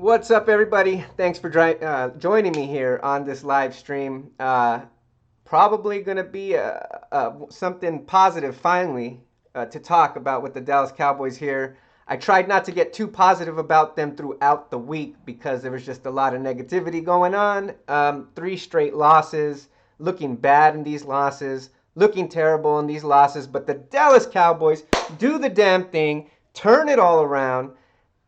What's up, everybody? Thanks for joining me here on this live stream. Probably going to be something positive finally to talk about with the Dallas Cowboys here. I tried not to get too positive about them throughout the week because there was just a lot of negativity going on. Three straight losses, looking bad in these losses, looking terrible in these losses. But the Dallas Cowboys do the damn thing, turn it all around,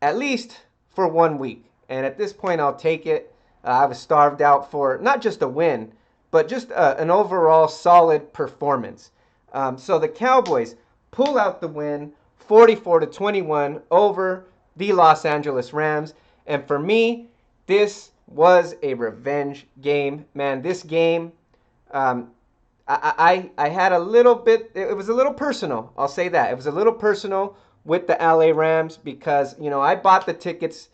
at least for 1 week. And at this point, I'll take it. I was starved out for not just a win, but just an overall solid performance. So the Cowboys pull out the win 44-21 over the Los Angeles Rams. And for me, this was a revenge game. Man, this game, um, I had a little bit, it was a little personal. I'll say that. It was a little personal with the LA Rams because, I bought the tickets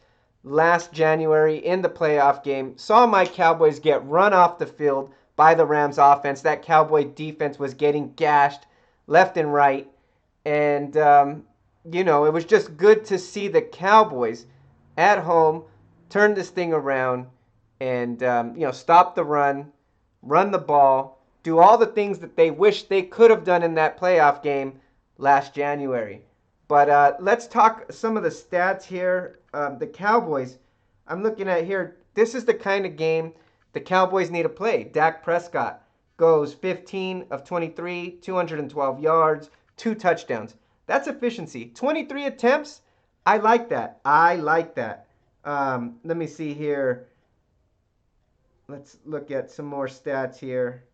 last January in the playoff game, saw my Cowboys get run off the field by the Rams offense. That Cowboy defense was getting gashed left and right. And, it was just good to see the Cowboys at home turn this thing around and, stop the run the ball, do all the things that they wish they could have done in that playoff game last January. But let's talk some of the stats here. The Cowboys, I'm looking at here, this is the kind of game the Cowboys need to play. Dak Prescott goes 15 of 23, 212 yards, 2 touchdowns. That's efficiency. 23 attempts, I like that. Let me see here. Let's look at some more stats here.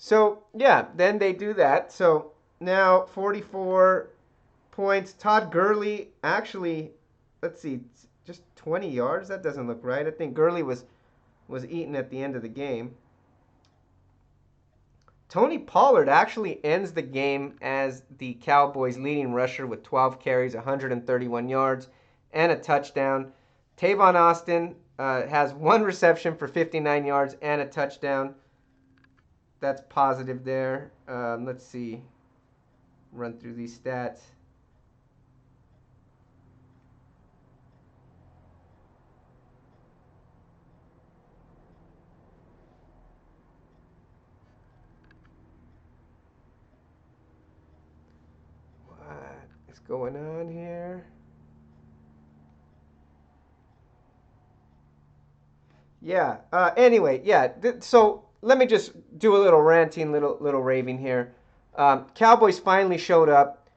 So, yeah, then they do that. So now 44 points. Todd Gurley actually, let's see, just 20 yards? That doesn't look right. I think Gurley was eaten at the end of the game. Tony Pollard actually ends the game as the Cowboys' leading rusher with 12 carries, 131 yards, and a touchdown. Tavon Austin has one reception for 59 yards and a touchdown. That's positive there. Let's see. Run through these stats. What is going on here? Yeah. Anyway, yeah. So let me just do a little ranting, little raving here. Cowboys finally showed up,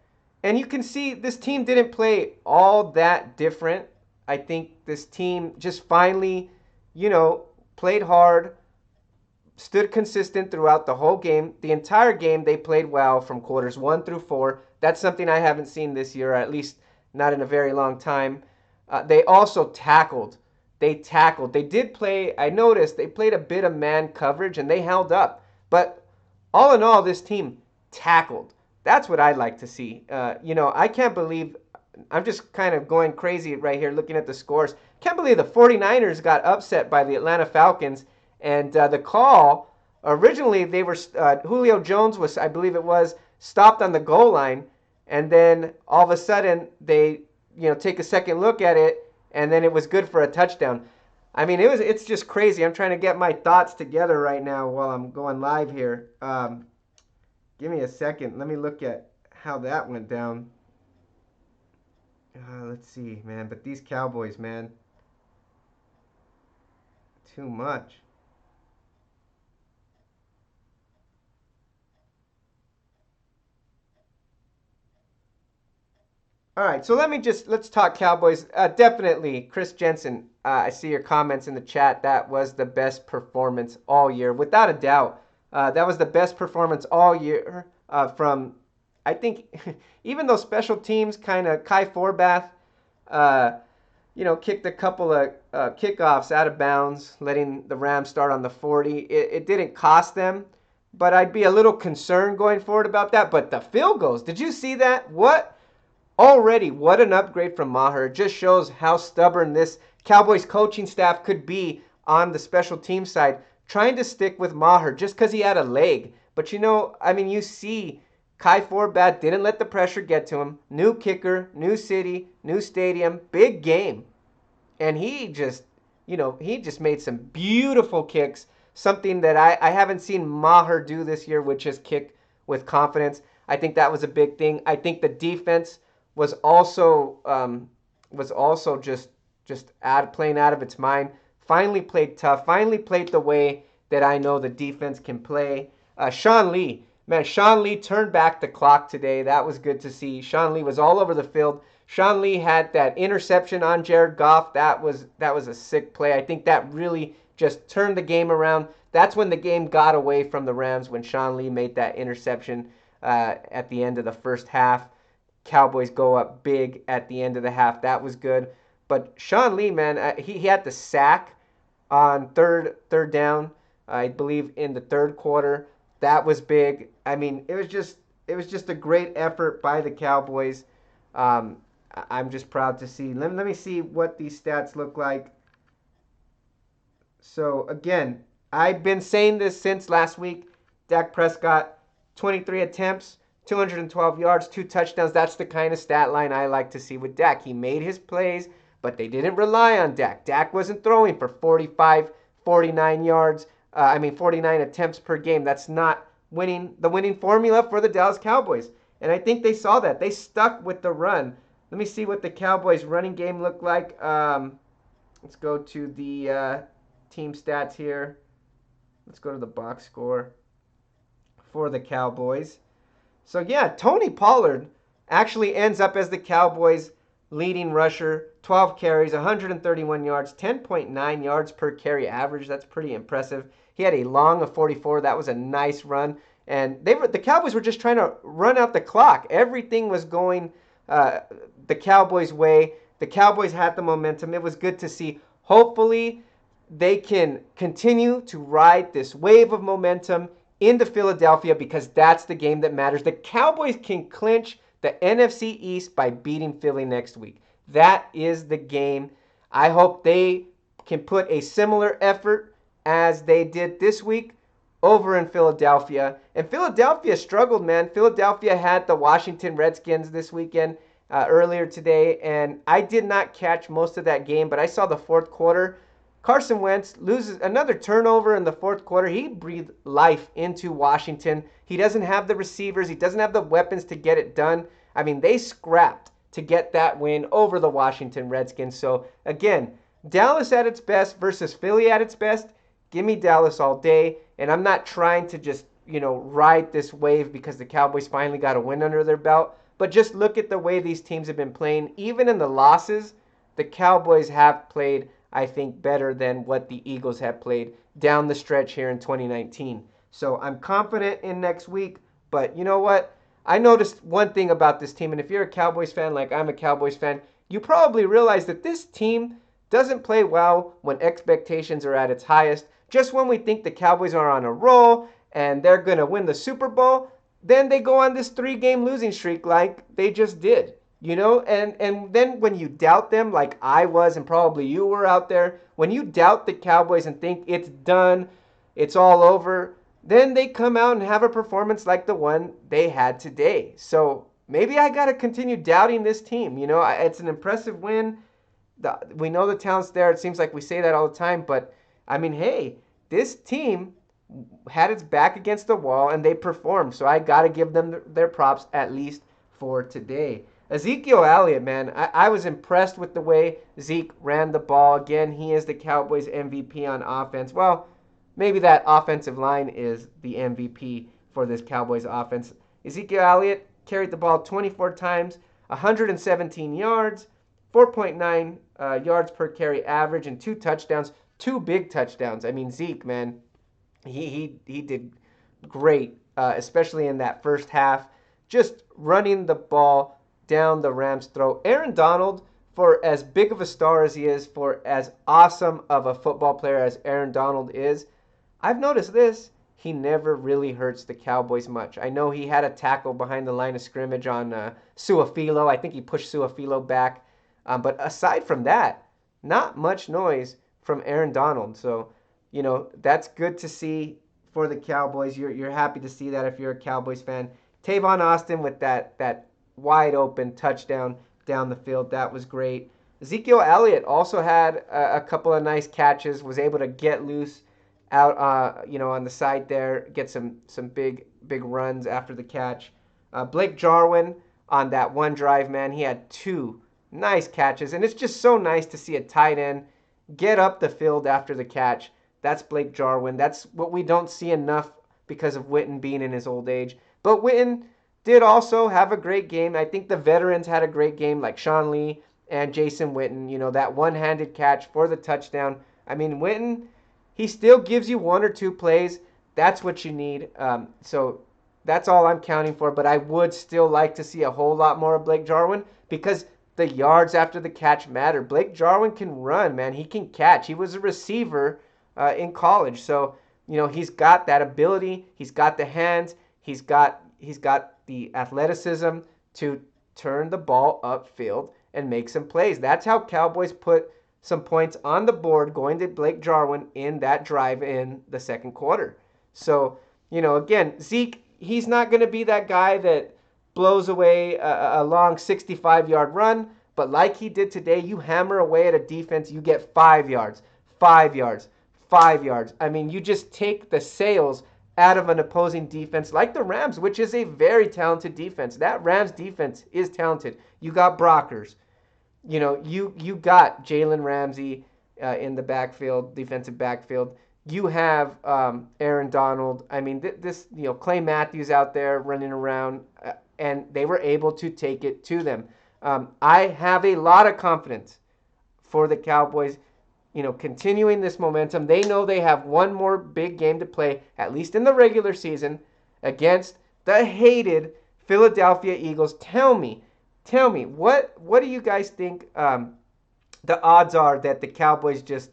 and you can see this team didn't play all that different. I think this team just finally, played hard, stood consistent throughout the whole game. The entire game they played well from quarters 1 through 4. That's something I haven't seen this year, or at least not in a very long time. They also tackled. They tackled. They did play, I noticed, they played a bit of man coverage and they held up. But all in all, this team tackled. That's what I'd like to see. I can't believe, I'm just kind of going crazy right here looking at the scores. Can't believe the 49ers got upset by the Atlanta Falcons. And the call, originally they were, Julio Jones was, I believe it was, stopped on the goal line. And then all of a sudden they, take a second look at it and then it was good for a touchdown. I mean, it's just crazy. I'm trying to get my thoughts together right now while I'm going live here. Give me a second. Let me look at how that went down. Let's see, man. But these Cowboys, man, too much. All right, so let's talk Cowboys. Definitely, Chris Jensen. I see your comments in the chat. That was the best performance all year, without a doubt. That was the best performance all year from, I think, even though special teams kind of Kai Forbath, uh, kicked a couple of kickoffs out of bounds, letting the Rams start on the 40. It didn't cost them, but I'd be a little concerned going forward about that. But the field goals, did you see that? What an upgrade from Maher. It just shows how stubborn this Cowboys coaching staff could be on the special team side. trying to stick with Maher just because he had a leg. But I mean, you see, Kai Forbat didn't let the pressure get to him. New kicker, new city, new stadium, big game. And he just made some beautiful kicks, something that I haven't seen Maher do this year, which is kick with confidence. I think that was a big thing. I think the defense was also just playing out of its mind. Finally played tough. Finally played the way that I know the defense can play. Sean Lee, man, Sean Lee turned back the clock today. That was good to see. Sean Lee was all over the field. Sean Lee had that interception on Jared Goff. That was a sick play. I think that really just turned the game around. That's when the game got away from the Rams, when Sean Lee made that interception at the end of the first half. Cowboys go up big at the end of the half. That was good. But Sean Lee, man, he had the sack on third down, I believe, in the third quarter. That was big. I mean, it was just a great effort by the Cowboys. Um, I'm just proud to see. Let me see what these stats look like. So again, I've been saying this since last week. Dak Prescott, 23 attempts, 212 yards, 2 touchdowns. That's the kind of stat line I like to see with Dak. He made his plays, but they didn't rely on Dak. Dak wasn't throwing for 45, 49 yards. 49 attempts per game. That's not the winning formula for the Dallas Cowboys. And I think they saw that. They stuck with the run. Let me see what the Cowboys' running game looked like. Let's go to the team stats here. Let's go to the box score for the Cowboys. So, yeah, Tony Pollard actually ends up as the Cowboys' leading rusher. 12 carries, 131 yards, 10.9 yards per carry average. That's pretty impressive. He had a long of 44. That was a nice run. And the Cowboys were just trying to run out the clock. Everything was going the Cowboys' way. The Cowboys had the momentum. It was good to see. Hopefully, they can continue to ride this wave of momentum into Philadelphia, because that's the game that matters. The Cowboys can clinch the NFC East by beating Philly next week. That is the game. I hope they can put a similar effort as they did this week over in Philadelphia. And Philadelphia struggled, man. Philadelphia had the Washington Redskins this weekend earlier today, and I did not catch most of that game, but I saw the fourth quarter. Carson Wentz loses another turnover in the fourth quarter. He breathed life into Washington. He doesn't have the receivers. He doesn't have the weapons to get it done. I mean, they scrapped to get that win over the Washington Redskins. So, again, Dallas at its best versus Philly at its best. Give me Dallas all day. And I'm not trying to just, ride this wave because the Cowboys finally got a win under their belt. But just look at the way these teams have been playing. Even in the losses, the Cowboys have played, I think, better than what the Eagles have played down the stretch here in 2019. So I'm confident in next week. But you know what? I noticed one thing about this team, and if you're a Cowboys fan like I'm a Cowboys fan, you probably realize that this team doesn't play well when expectations are at its highest. Just when we think the Cowboys are on a roll and they're going to win the Super Bowl, then they go on this 3-game losing streak like they just did. And then when you doubt them, like I was and probably you were out there, when you doubt the Cowboys and think it's done, it's all over, then they come out and have a performance like the one they had today. So maybe I got to continue doubting this team. It's an impressive win. We know the talent's there. It seems like we say that all the time. But, I mean, hey, this team had its back against the wall and they performed. So I got to give them their props, at least for today. Ezekiel Elliott, man, I was impressed with the way Zeke ran the ball. Again, he is the Cowboys MVP on offense. Well, maybe that offensive line is the MVP for this Cowboys offense. Ezekiel Elliott carried the ball 24 times, 117 yards, 4.9 yards per carry average, and 2 touchdowns, 2 big touchdowns. I mean, Zeke, man, he did great, especially in that first half, just running the ball down the Rams' throat. Aaron Donald, for as big of a star as he is, for as awesome of a football player as Aaron Donald is, I've noticed this. He never really hurts the Cowboys much. I know he had a tackle behind the line of scrimmage on Suafilo. I think he pushed Suafilo back. But aside from that, not much noise from Aaron Donald. So That's good to see for the Cowboys. You're happy to see that if you're a Cowboys fan. Tavon Austin with that wide open touchdown down the field, that was great. Ezekiel Elliott also had a couple of nice catches, was able to get loose out, on the side there, get some big runs after the catch. Blake Jarwin on that one drive, man, he had two nice catches, and it's just so nice to see a tight end get up the field after the catch. That's Blake Jarwin. That's what we don't see enough because of Witten being in his old age. But Witten did also have a great game. I think the veterans had a great game, like Sean Lee and Jason Witten. That one-handed catch for the touchdown. I mean, Witten, he still gives you one or two plays. That's what you need. So that's all I'm counting for. But I would still like to see a whole lot more of Blake Jarwin because the yards after the catch matter. Blake Jarwin can run, man. He can catch. He was a receiver in college. So, he's got that ability. He's got the hands. He's got the athleticism to turn the ball upfield and make some plays. That's how Cowboys put some points on the board going to Blake Jarwin in that drive in the second quarter. So, again, Zeke, he's not going to be that guy that blows away a long 65-yard run, but like he did today, you hammer away at a defense, you get 5 yards, 5 yards, 5 yards. I mean, you just take the sails out of an opposing defense like the Rams, which is a very talented defense. That Rams defense is talented. You got Brockers. You got Jalen Ramsey in the backfield, defensive backfield. You have Aaron Donald. I mean, this Clay Matthews out there running around, and they were able to take it to them. I have a lot of confidence for the Cowboys, continuing this momentum. They know they have one more big game to play, at least in the regular season, against the hated Philadelphia Eagles. Tell me, what do you guys think the odds are that the Cowboys just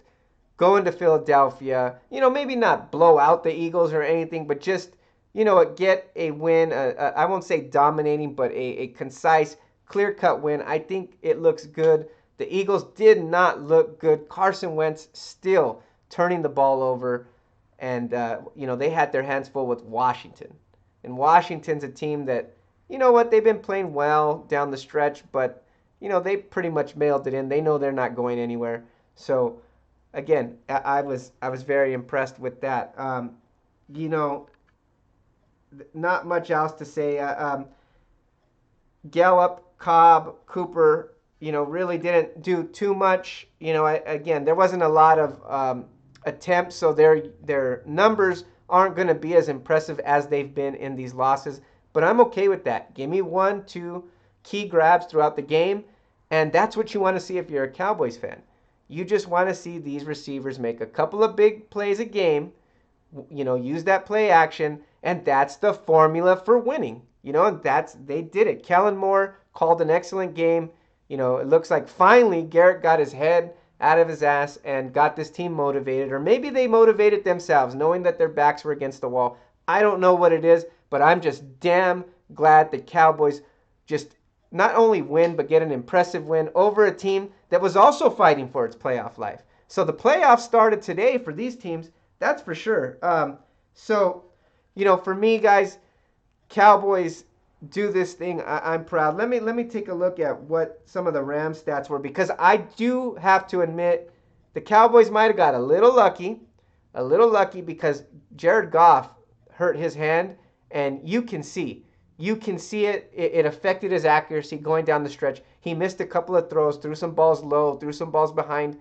go into Philadelphia, maybe not blow out the Eagles or anything, but just, get a win, I won't say dominating, but a concise, clear-cut win. I think it looks good. The Eagles did not look good. Carson Wentz still turning the ball over, and, they had their hands full with Washington. And Washington's a team that, they've been playing well down the stretch, but, they pretty much mailed it in. They know they're not going anywhere. So, again, I was very impressed with that. Not much else to say. Gallup, Cobb, Cooper, really didn't do too much. Again, there wasn't a lot of attempts, so their numbers aren't going to be as impressive as they've been in these losses. But I'm okay with that. Give me 1-2 key grabs throughout the game, and that's what you want to see if you're a Cowboys fan. You just want to see these receivers make a couple of big plays a game, use that play action, and that's the formula for winning. And they did it. Kellen Moore called an excellent game. It looks like finally Garrett got his head out of his ass and got this team motivated, or maybe they motivated themselves knowing that their backs were against the wall. I don't know what it is, but I'm just damn glad the Cowboys just not only win, but get an impressive win over a team that was also fighting for its playoff life. So the playoffs started today for these teams, that's for sure. For me, guys, Cowboys do this thing. I'm proud. Let me take a look at what some of the Rams stats were, because I do have to admit the Cowboys might have got a little lucky because Jared Goff hurt his hand, and you can see it. It affected his accuracy going down the stretch. He missed a couple of throws, threw some balls low, threw some balls behind.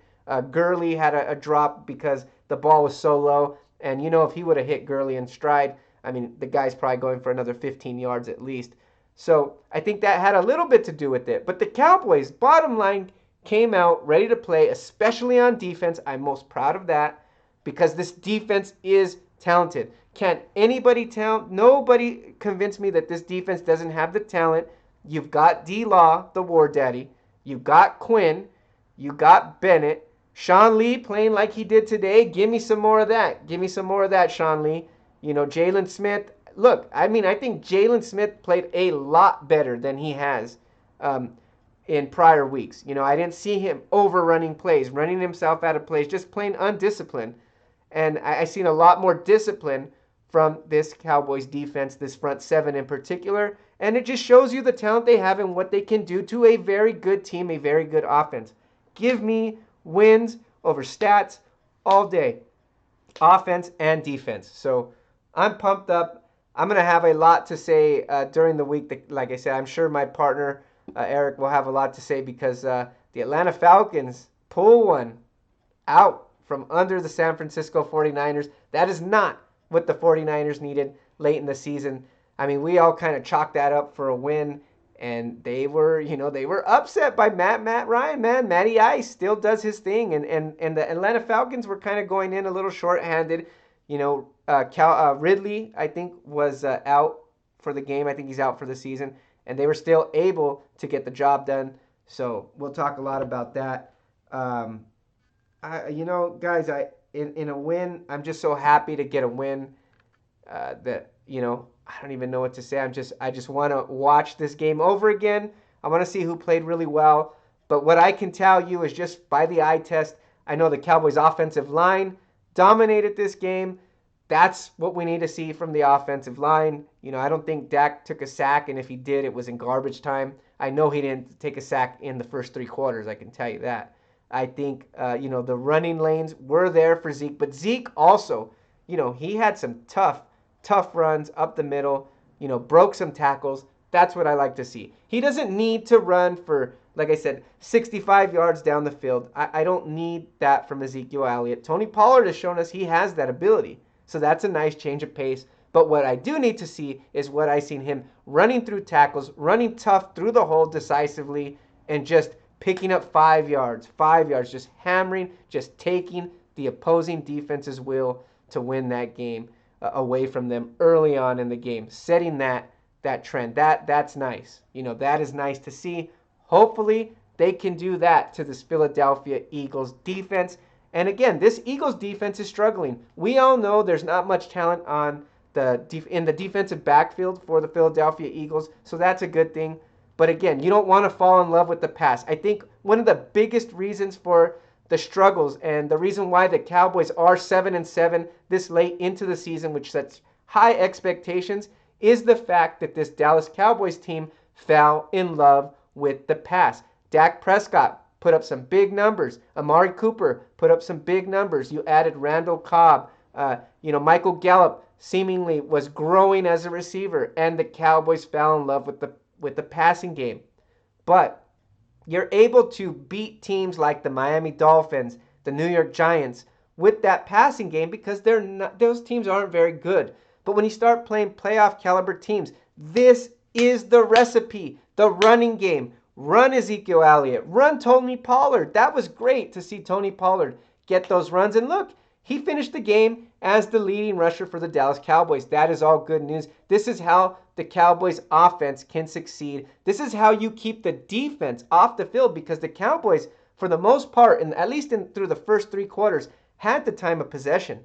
Gurley had a drop because the ball was so low. And, if he would have hit Gurley in stride, I mean, the guy's probably going for another 15 yards at least. So I think that had a little bit to do with it. But the Cowboys, bottom line, came out ready to play, especially on defense. I'm most proud of that because this defense is talented. Can't anybody nobody convince me that this defense doesn't have the talent. You've got D-Law, the War Daddy. You've got Quinn. You got Bennett. Sean Lee playing like he did today. Give me some more of that. Give me some more of that, Sean Lee. Jalen Smith. Look, I think Jalen Smith played a lot better than he has in prior weeks. I didn't see him overrunning plays, running himself out of plays, just plain undisciplined. And I've seen a lot more discipline from this Cowboys defense, this front seven in particular. And it just shows you the talent they have and what they can do to a very good team, a very good offense. Give me wins over stats all day, offense and defense. So I'm pumped up. I'm going to have a lot to say during the week. Like I said, I'm sure my partner, Eric, will have a lot to say because the Atlanta Falcons pull one out from under the San Francisco 49ers. That is not what the 49ers needed late in the season. I mean, we all kind of chalked that up for a win, and they were upset by Matt Ryan, man. Matty Ice still does his thing, and the Atlanta Falcons were kind of going in a little short-handed. Ridley, I think, was out for the game. I think he's out for the season, and they were still able to get the job done. So we'll talk a lot about that. Guys, in a win, I'm just so happy to get a win that I don't even know what to say. I just want to watch this game over again. I want to see who played really well. But what I can tell you is just by the eye test, I know the Cowboys' offensive line dominated this game. That's what we need to see from the offensive line. I don't think Dak took a sack, and if he did, it was in garbage time. I know he didn't take a sack in the first 3 quarters. I can tell you that. I think, the running lanes were there for Zeke. But Zeke also, he had some tough runs up the middle, broke some tackles. That's what I like to see. He doesn't need to run for, like I said, 65 yards down the field. I don't need that from Ezekiel Elliott. Tony Pollard has shown us he has that ability. So that's a nice change of pace. But what I do need to see is what I've seen him running through tackles, running tough through the hole decisively, and just picking up 5 yards, just hammering, just taking the opposing defense's will to win that game away from them early on in the game, setting that trend. That's nice. That is nice to see. Hopefully, they can do that to this Philadelphia Eagles defense. And again, this Eagles defense is struggling. We all know there's not much talent in the defensive backfield for the Philadelphia Eagles, so that's a good thing. But again, you don't want to fall in love with the pass. I think one of the biggest reasons for the struggles and the reason why the Cowboys are 7-7 this late into the season, which sets high expectations, is the fact that this Dallas Cowboys team fell in love with the pass. Dak Prescott put up some big numbers. Amari Cooper put up some big numbers. You added Randall Cobb. Michael Gallup seemingly was growing as a receiver, and the Cowboys fell in love with the passing game. But you're able to beat teams like the Miami Dolphins, the New York Giants, with that passing game because those teams aren't very good. But when you start playing playoff caliber teams, this is the recipe. The running game. Run Ezekiel Elliott. Run Tony Pollard. That was great to see Tony Pollard get those runs. And look, he finished the game as the leading rusher for the Dallas Cowboys. That is all good news. This is how the Cowboys offense can succeed. This is how you keep the defense off the field because the Cowboys, for the most part, and at least through the first 3 quarters, had the time of possession.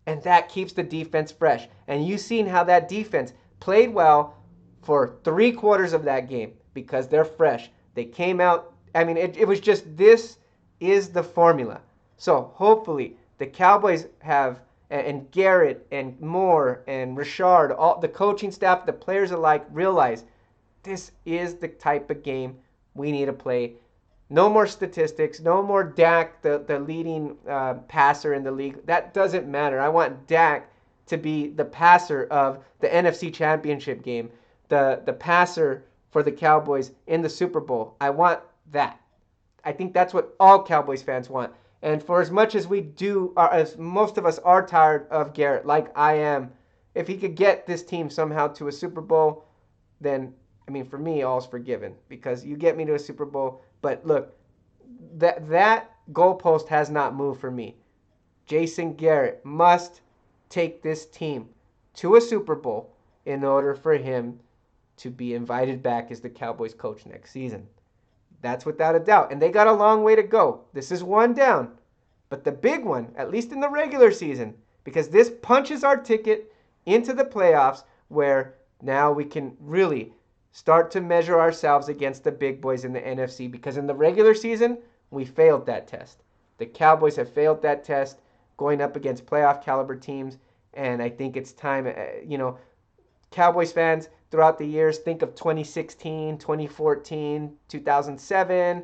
And that keeps the defense fresh. And you've seen how that defense played well for 3 quarters of that game because they're fresh. They came out, it was just, this is the formula. So hopefully the Cowboys have, and Garrett and Moore and Richard, all the coaching staff, the players alike realize this is the type of game we need to play. No more statistics, no more Dak, the leading passer in the league. That doesn't matter. I want Dak to be the passer of the NFC Championship game, the passer for the Cowboys in the Super Bowl. I want that. I think that's what all Cowboys fans want. And for as much as we do, as most of us are tired of Garrett, like I am, if he could get this team somehow to a Super Bowl, then, for me, all's forgiven. Because you get me to a Super Bowl. But look, that goalpost has not moved for me. Jason Garrett must take this team to a Super Bowl in order for him to be invited back as the Cowboys coach next season. That's without a doubt. And they got a long way to go. This is one down. But the big one, at least in the regular season, because this punches our ticket into the playoffs where now we can really start to measure ourselves against the big boys in the NFC. Because in the regular season, we failed that test. The Cowboys have failed that test. going up against playoff caliber teams. And I think it's time, Cowboys fans throughout the years, think of 2016, 2014, 2007,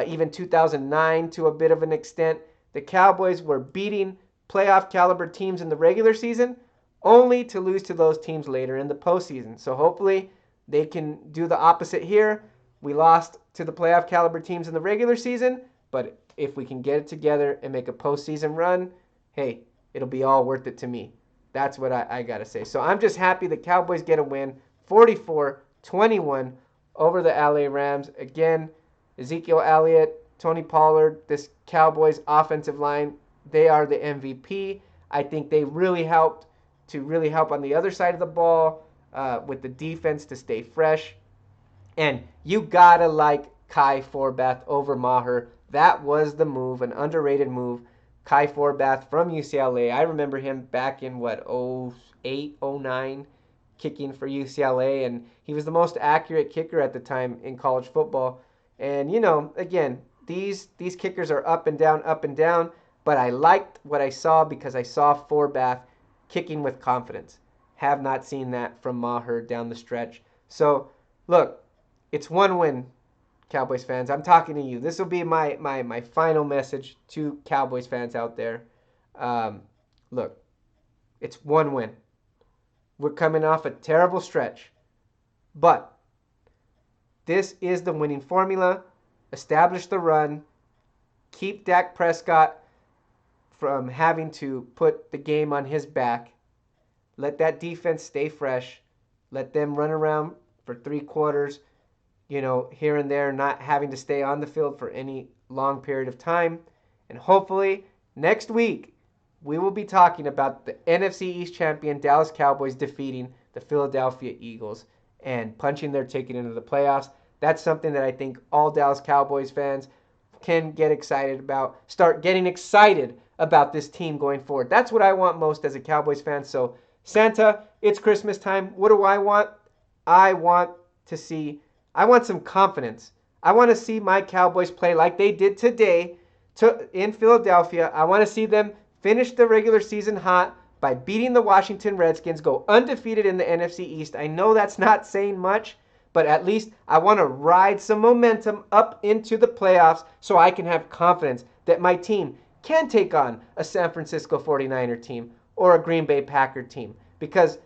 even 2009 to a bit of an extent. The Cowboys were beating playoff caliber teams in the regular season only to lose to those teams later in the postseason. So hopefully they can do the opposite here. We lost to the playoff caliber teams in the regular season, but if we can get it together and make a postseason run, hey, it'll be all worth it to me. That's what I got to say. So I'm just happy the Cowboys get a win, 44-21 over the LA Rams. Again, Ezekiel Elliott, Tony Pollard, this Cowboys offensive line, they are the MVP. I think they really helped on the other side of the ball with the defense to stay fresh. And you got to like Kai Forbath over Maher. That was the move, an underrated move. Kai Forbath from UCLA. I remember him back in, 08, 09, kicking for UCLA, and he was the most accurate kicker at the time in college football. And, again, these kickers are up and down, but I liked what I saw because I saw Forbath kicking with confidence. Have not seen that from Maher down the stretch. So, look, it's one win, Cowboys fans. I'm talking to you. This will be my final message to Cowboys fans out there. Look, it's one win. We're coming off a terrible stretch. But this is the winning formula. Establish the run. Keep Dak Prescott from having to put the game on his back. Let that defense stay fresh. Let them run around for 3 quarters. Here and there, not having to stay on the field for any long period of time. And hopefully, next week, we will be talking about the NFC East champion Dallas Cowboys defeating the Philadelphia Eagles and punching their ticket into the playoffs. That's something that I think all Dallas Cowboys fans can get excited about. Start getting excited about this team going forward. That's what I want most as a Cowboys fan. So, Santa, it's Christmas time. What do I want? I want some confidence. I want to see my Cowboys play like they did today in Philadelphia. I want to see them finish the regular season hot by beating the Washington Redskins, go undefeated in the NFC East. I know that's not saying much, but at least I want to ride some momentum up into the playoffs so I can have confidence that my team can take on a San Francisco 49er team or a Green Bay Packer team. Because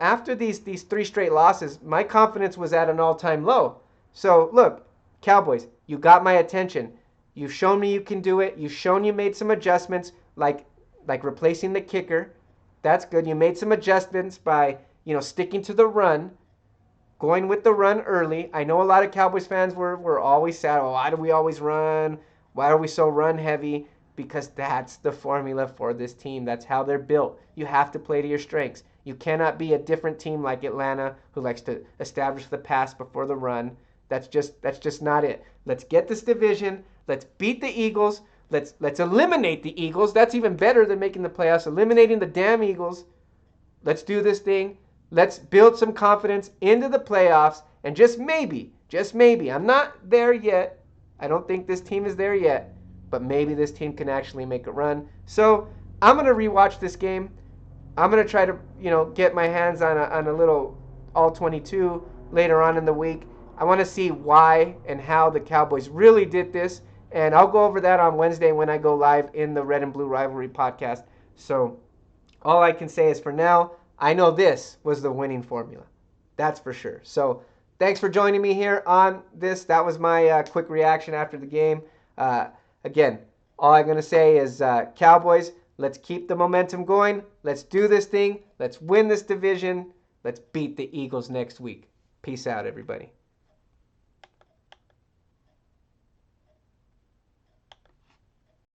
after these 3 straight losses, my confidence was at an all-time low. So, look, Cowboys, you got my attention. You've shown me you can do it. You've shown you made some adjustments, like replacing the kicker. That's good. You made some adjustments by, sticking to the run, going with the run early. I know a lot of Cowboys fans were always sad. Oh, why do we always run? Why are we so run-heavy? Because that's the formula for this team. That's how they're built. You have to play to your strengths. You cannot be a different team like Atlanta who likes to establish the pass before the run. That's just not it. Let's get this division. Let's beat the Eagles. Let's eliminate the Eagles. That's even better than making the playoffs. Eliminating the damn Eagles. Let's do this thing. Let's build some confidence into the playoffs. And just maybe, I'm not there yet. I don't think this team is there yet. But maybe this team can actually make a run. So I'm going to rewatch this game. I'm going to try to, get my hands on a little all-22 later on in the week. I want to see why and how the Cowboys really did this. And I'll go over that on Wednesday when I go live in the Red and Blue Rivalry podcast. So all I can say is for now, I know this was the winning formula. That's for sure. So thanks for joining me here on this. That was my quick reaction after the game. Again, all I'm going to say is Cowboys, let's keep the momentum going. Let's do this thing. Let's win this division. Let's beat the Eagles next week. Peace out, everybody.